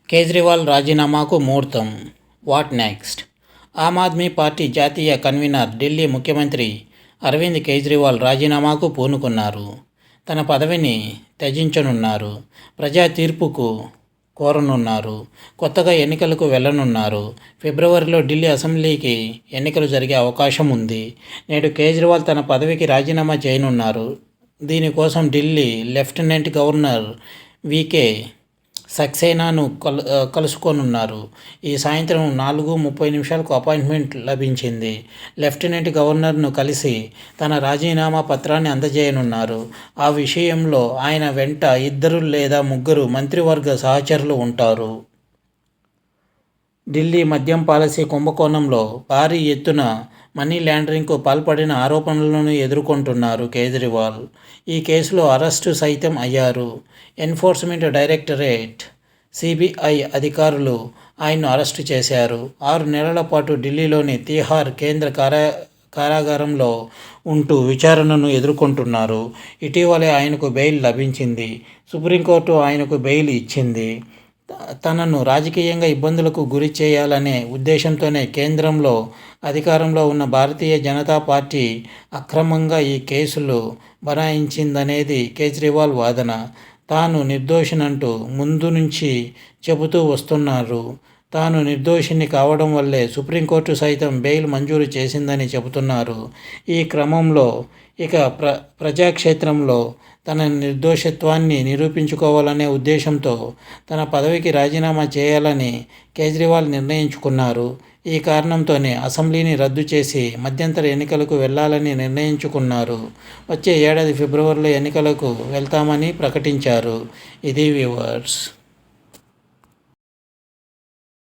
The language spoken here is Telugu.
కేజ్రీవాల్ రాజీనామాకు ముహూర్తం. What next? Aam Aadmi party జాతీయ కన్వీనర్, ఢిల్లీ ముఖ్యమంత్రి అరవింద్ కేజ్రీవాల్ రాజీనామాకు పూనుకున్నారు. తన పదవిని త్యజించనున్నారు. ప్రజా తీర్పుకు కోరనున్నారు. కొత్తగా ఎన్నికలకు వెళ్లనున్నారు. ఫిబ్రవరిలో ఢిల్లీ అసెంబ్లీకి ఎన్నికలు జరిగే అవకాశం ఉంది. నేడు కేజ్రీవాల్ తన పదవికి రాజీనామా చేయనున్నారు. దీనికోసం ఢిల్లీ లెఫ్టినెంట్ గవర్నర్ వీకే సక్సేనాను కలుసుకోనున్నారు. ఈ సాయంత్రం 4:30 అపాయింట్మెంట్ లభించింది. లెఫ్టినెంట్ గవర్నర్ను కలిసి తన రాజీనామా పత్రాన్ని అందజేయనున్నారు. ఆ విషయంలో ఆయన వెంట 2 లేదా 3 మంత్రివర్గ సహచరులు ఉంటారు. ఢిల్లీ మద్యం పాలసీ కుంభకోణంలో భారీ ఎత్తున మనీ లాండరింగ్కు పాల్పడిన ఆరోపణలను ఎదుర్కొంటున్నారు కేజ్రీవాల్. ఈ కేసులో అరెస్టు సైతం అయ్యారు. ఎన్ఫోర్స్మెంట్ డైరెక్టరేట్, సిబిఐ అధికారులు ఆయన్ను అరెస్టు చేశారు. 6 నెలల పాటు ఢిల్లీలోని తిహార్ కేంద్ర కారాగారంలో ఉంటూ విచారణను ఎదుర్కొంటున్నారు. ఇటీవలే ఆయనకు బెయిల్ లభించింది. సుప్రీంకోర్టు ఆయనకు బెయిల్ ఇచ్చింది. తనను రాజకీయంగా ఇబ్బందులకు గురి చేయాలనే ఉద్దేశంతోనే కేంద్రంలో అధికారంలో ఉన్న భారతీయ జనతా పార్టీ అక్రమంగా ఈ కేసులు బనాయించిందనేది కేజ్రీవాల్ వాదన. తాను నిర్దోషినంటూ ముందు నుంచి చెబుతూ వస్తున్నారు. తాను నిర్దోషిని కావడం వల్లే సుప్రీంకోర్టు సైతం బెయిల్ మంజూరు చేసిందని చెబుతున్నారు. ఈ క్రమంలో ఇక ప్రజాక్షేత్రంలో తన నిర్దోషత్వాన్ని నిరూపించుకోవాలనే ఉద్దేశంతో తన పదవికి రాజీనామా చేయాలని కేజ్రీవాల్ నిర్ణయించుకున్నారు. ఈ కారణంతోనే అసెంబ్లీని రద్దు చేసి మధ్యంతర ఎన్నికలకు వెళ్లాలని నిర్ణయించుకున్నారు. వచ్చే ఏడాది ఫిబ్రవరిలో ఎన్నికలకు వెళ్తామని ప్రకటించారు. ఇది వ్యూవర్స్.